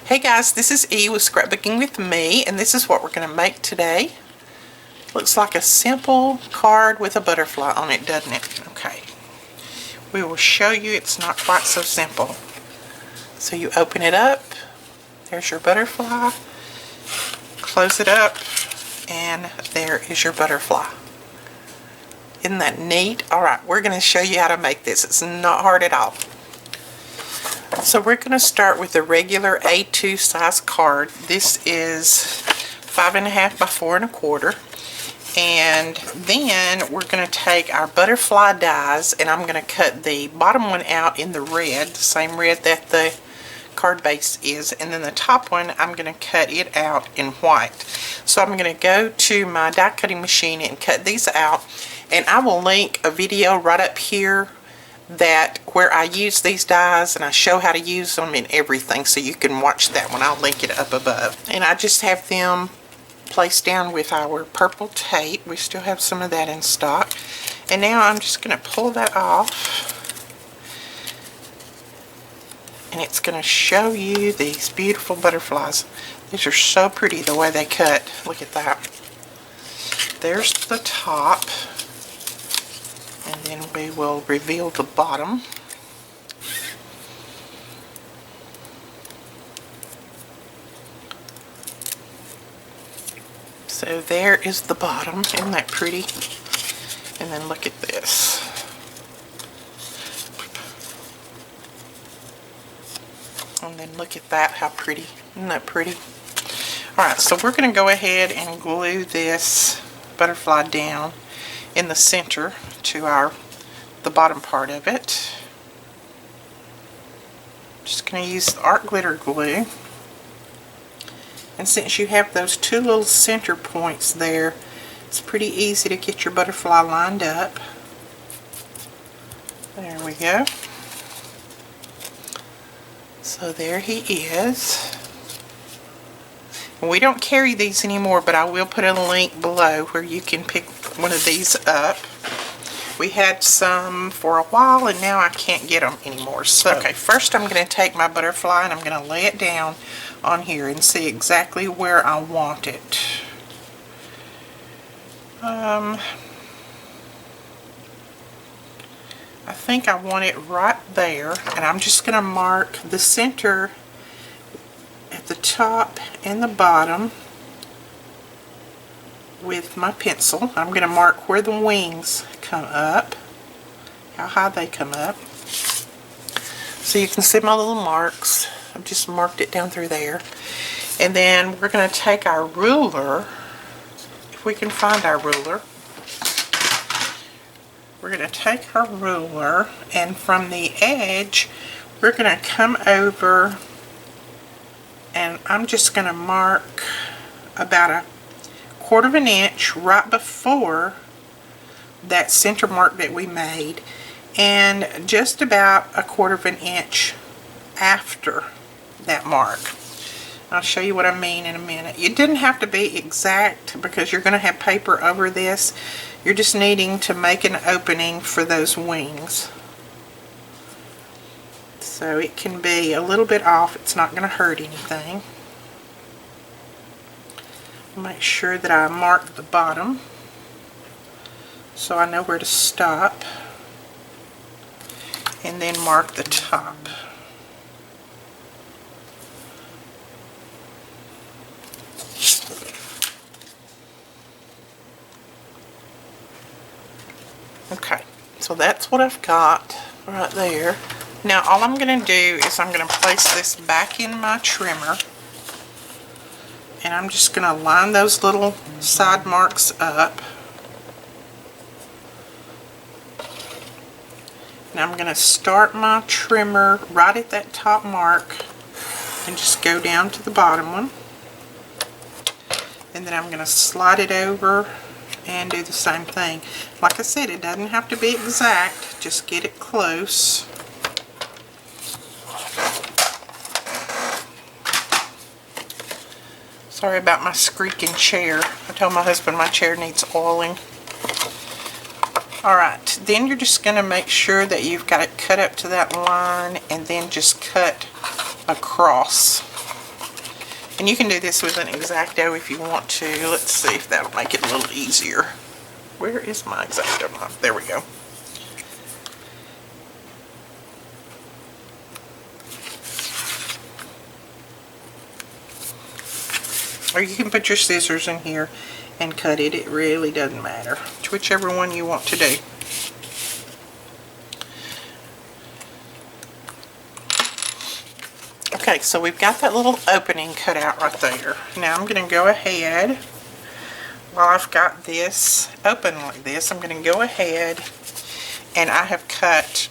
Hey guys, this is E with Scrapbooking with Me, and this is what we're going to make today. Looks like a simple card with a butterfly on it, doesn't it? Okay. We will show you it's not quite so simple. So you open it up, there's your butterfly, close it up, and there is your butterfly. Isn't that neat? Alright, we're going to show you how to make this. It's not hard at all. So we're going to start with a regular A2 size card. This is 5.5 by 4 1/4. And then we're going to take our butterfly dies, and I'm going to cut the bottom one out in the red, the same red that the card base is, and then the top one I'm going to cut it out in white. So I'm going to go to my die cutting machine and cut these out, and I will link a video right up here where I use these dies and I show how to use them and everything, so you can watch that one. I'll link it up above. And I just have them placed down with our purple tape. We still have some of that in stock. And now I'm just going to pull that off, and it's going to show you these beautiful butterflies. These are so pretty the way they cut. Look at that. There's the top. And then we will reveal the bottom. So there is the bottom. Isn't that pretty? And then look at this. And then look at that, how pretty. Isn't that pretty? Alright, so we're going to go ahead and glue this butterfly down in the center to the bottom part of it. Just going to use the art glitter glue, and since you have those two little center points there, it's pretty easy to get your butterfly lined up. There we go. So there he is. We don't carry these anymore, but I will put a link below where you can pick one of these up. We had some for a while, and now I can't get them anymore. So, okay, first I'm going to take my butterfly and I'm going to lay it down on here and see exactly where I want it. I think I want it right there, and I'm just going to mark the center at the top and the bottom with my pencil. I'm going to mark where the wings come up, how high they come up. So you can see my little marks. I've just marked it down through there. And then we're going to take our ruler, if we can find our ruler. We're going to take our ruler, and from the edge we're going to come over, and I'm just going to mark about a 1/4 of an inch right before that center mark that we made, and just about a 1/4 of an inch after that mark. I'll show you what I mean in a minute. It didn't have to be exact because you're going to have paper over this. You're just needing to make an opening for those wings. So it can be a little bit off. It's not going to hurt anything. Make sure that I mark the bottom so I know where to stop, and then mark the top. Okay, so that's what I've got right there. Now all I'm going to do is I'm going to place this back in my trimmer, and I'm just going to line those little side marks up. And I'm going to start my trimmer right at that top mark and just go down to the bottom one. And then I'm going to slide it over and do the same thing. Like I said, it doesn't have to be exact, just get it close. Sorry about my squeaking chair. I told my husband my chair needs oiling. Alright, then you're just going to make sure that you've got it cut up to that line, and then just cut across. And you can do this with an X-Acto if you want to. Let's see if that'll make it a little easier. Where is my X-Acto knife? There we go. Or you can put your scissors in here and cut it. It really doesn't matter. It's whichever one you want to do. Okay, so we've got that little opening cut out right there. Now I'm going to go ahead, while I've got this open like this, I'm going to go ahead and I have cut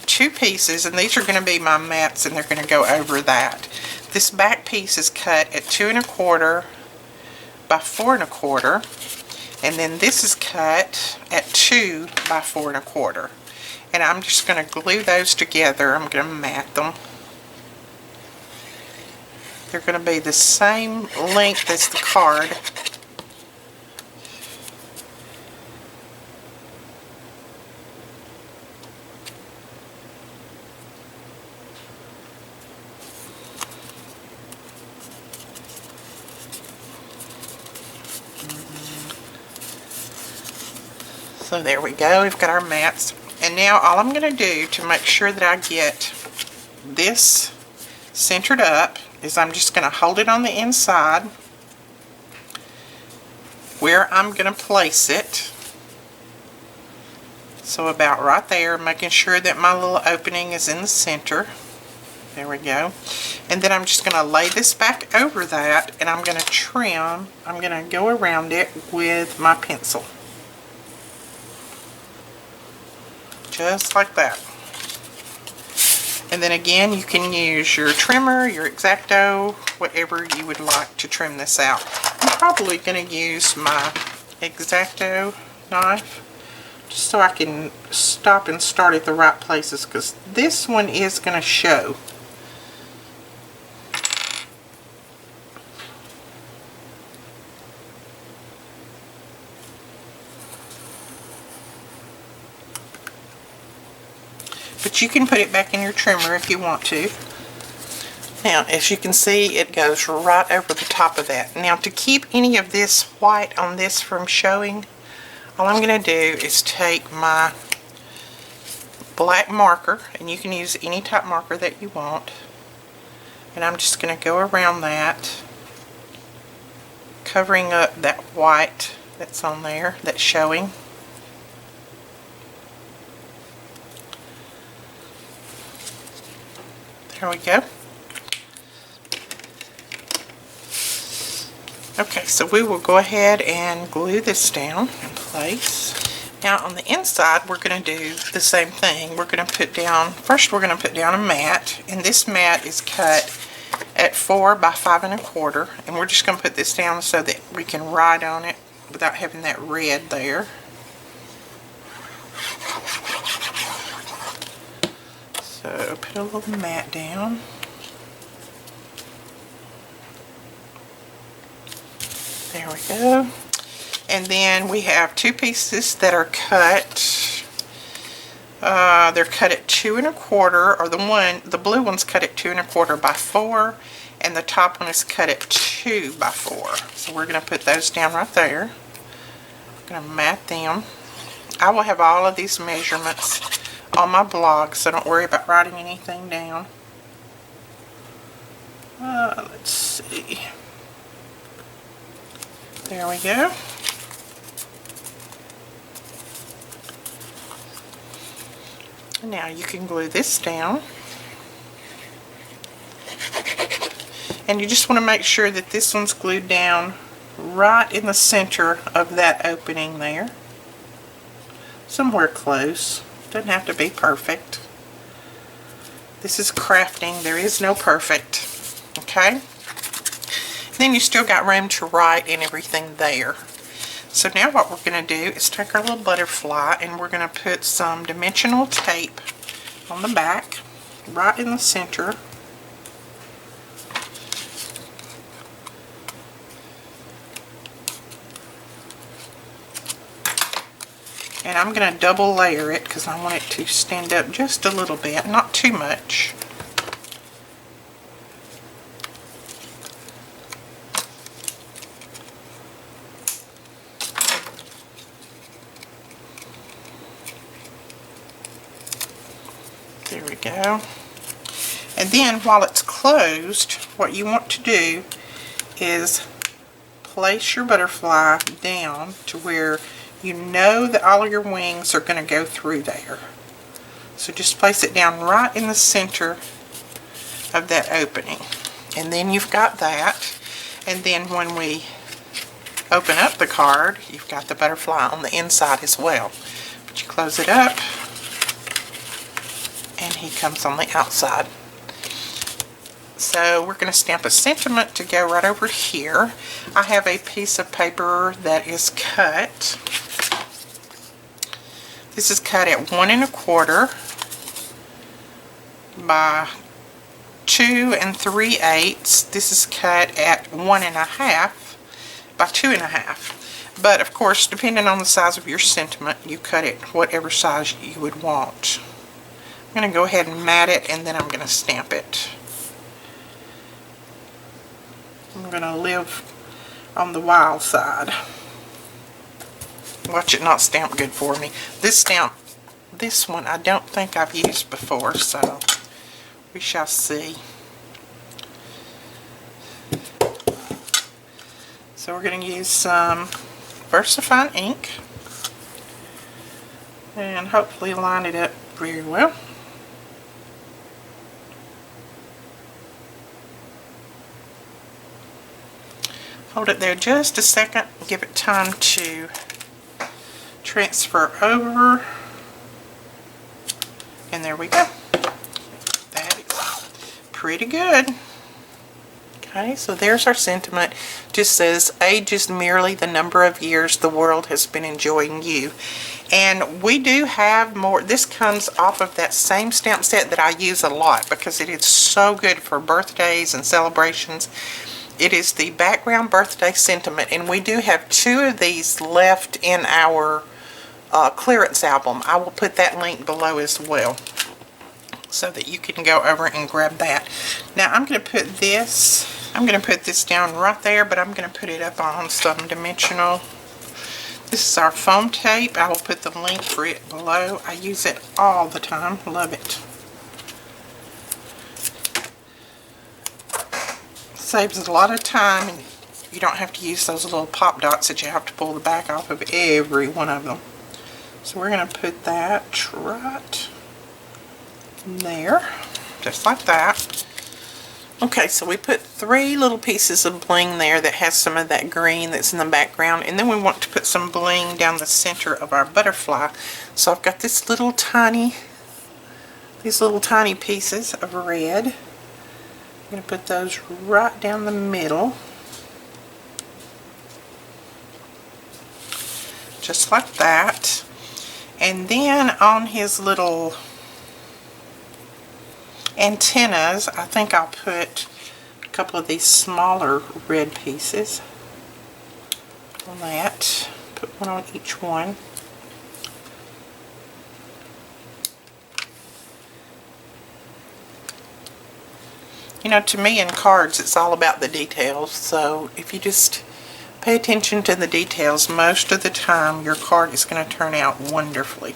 2 pieces, and these are going to be my mats, and they're going to go over that. This back piece is cut at 2 1/4 by 4 1/4, and then this is cut at 2 by 4 1/4. And I'm just going to glue those together. I'm going to mat them. They're going to be the same length as the card. So there we go, we've got our mats. And now all I'm going to do to make sure that I get this centered up is I'm just going to hold it on the inside where I'm going to place it. So about right there, making sure that my little opening is in the center. There we go. And then I'm just going to lay this back over that, and I'm going to trim. I'm going to go around it with my pencil. Just like that. And then again, you can use your trimmer, your X-Acto, whatever you would like to trim this out. I'm probably going to use my X-Acto knife just so I can stop and start at the right places, because this one is going to show. But you can put it back in your trimmer if you want to. Now, as you can see, it goes right over the top of that. Now, to keep any of this white on this from showing, all I'm going to do is take my black marker, and you can use any type marker that you want, and I'm just going to go around that, covering up that white that's on there, that's showing. There we go. Okay, so we will go ahead and glue this down in place. Now on the inside, we're going to do the same thing. We're going to put down, first we're going to put down a mat, and this mat is cut at 4 by 5 1/4, and we're just going to put this down so that we can write on it without having that red there. So put a little mat down. There we go. And then we have 2 pieces that are cut. They're cut at 2 1/4, or the blue one's cut at 2 1/4 by 4, and the top one is cut at 2 by 4. So we're going to put those down right there. I'm going to mat them. I will have all of these measurements on my blog, so don't worry about writing anything down. Let's see. There we go. Now you can glue this down. And you just want to make sure that this one's glued down right in the center of that opening there. Somewhere close. Doesn't have to be perfect. This is crafting. There is no perfect. Okay? Then you still got room to write and everything there. So now what we're going to do is take our little butterfly, and we're going to put some dimensional tape on the back, right in the center. And I'm going to double layer it because I want it to stand up just a little bit, not too much. go. And then while it's closed, what you want to do is place your butterfly down to where you know that all of your wings are going to go through there. So just place it down right in the center of that opening. And then you've got that. And then when we open up the card, you've got the butterfly on the inside as well. But you close it up, and he comes on the outside. So we're going to stamp a sentiment to go right over here. I have a piece of paper that is cut. This is cut at 1 1/4 by 2 3/8. This is cut at 1 1/2 by 2 1/2. But of course, depending on the size of your sentiment, you cut it whatever size you would want. I'm going to go ahead and mat it, and then I'm going to stamp it. I'm going to live on the wild side. Watch it not stamp good for me. This one, I don't think I've used before, so we shall see. So we're going to use some VersaFine ink and hopefully line it up very well. Hold it there just a second, give it time to transfer over, and there we go. That is pretty good. Okay, so there's our sentiment. Just says, age is merely the number of years the world has been enjoying you. And we do have more. This comes off of that same stamp set that I use a lot because it is so good for birthdays and celebrations. It is the background birthday sentiment, and we do have 2 of these left in our clearance album. I will put that link below as well so that you can go over and grab that. Now I'm going to put this down right there, but I'm going to put it up on some dimensional. This is our foam tape. I will put the link for it below. I use it all the time. Love it. Saves a lot of time, and you don't have to use those little pop dots that you have to pull the back off of every one of them. So we're going to put that right there, just like that. Okay, so we put 3 little pieces of bling there that has some of that green that's in the background, and then we want to put some bling down the center of our butterfly. So I've got these little tiny pieces of red. I'm going to put those right down the middle, just like that. And then on his little antennas, I think I'll put a couple of these smaller red pieces on that. Put one on each one. You know, to me in cards, it's all about the details. So if you just pay attention to the details, most of the time your card is going to turn out wonderfully.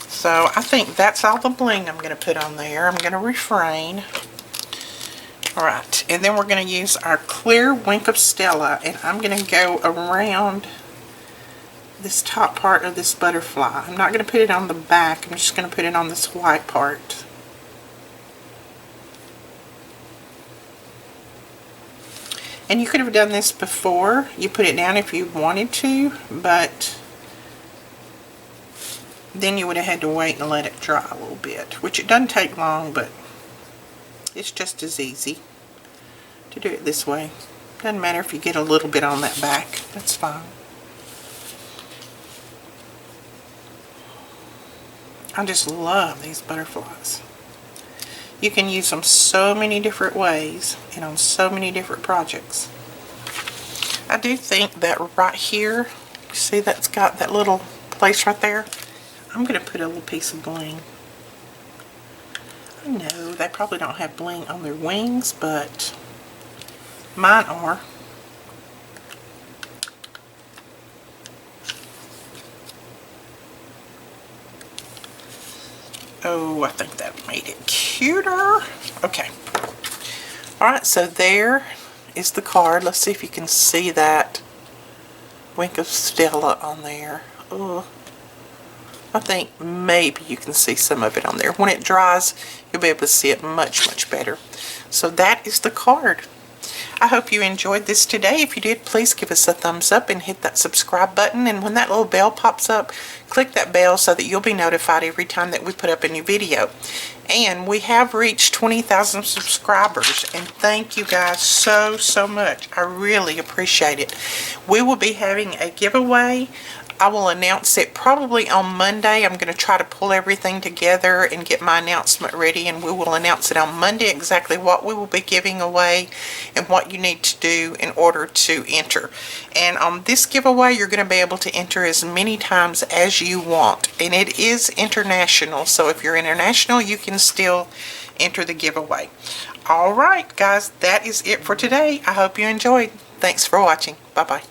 So I think that's all the bling I'm going to put on there. I'm going to refrain. Alright, and then we're going to use our clear Wink of Stella, and I'm going to go around this top part of this butterfly. I'm not going to put it on the back, I'm just going to put it on this white part. And you could have done this before you put it down if you wanted to, but then you would have had to wait and let it dry a little bit, which it doesn't take long, but it's just as easy to do it this way. Doesn't matter if you get a little bit on that back, that's fine. I just love these butterflies. You can use them so many different ways and on so many different projects. I do think that right here, see that's got that little place right there? I'm going to put a little piece of bling. I know they probably don't have bling on their wings, but mine are. Oh, I think that made it cuter. Okay. Alright, so there is the card. Let's see if you can see that wink of Stella on there. Oh, I think maybe you can see some of it on there. When it dries, you'll be able to see it much, much better. So that is the card. I hope you enjoyed this today. If you did, please give us a thumbs up and hit that subscribe button. And when that little bell pops up, click that bell so that you'll be notified every time that we put up a new video. And we have reached 20,000 subscribers. And thank you guys so, so much. I really appreciate it. We will be having a giveaway. I will announce it probably on Monday. I'm going to try to pull everything together and get my announcement ready, and we will announce it on Monday exactly what we will be giving away and what you need to do in order to enter. And on this giveaway, you're going to be able to enter as many times as you want, and it is international, so if you're international, you can still enter the giveaway. Alright guys, that is it for today. I hope you enjoyed. Thanks for watching. Bye bye.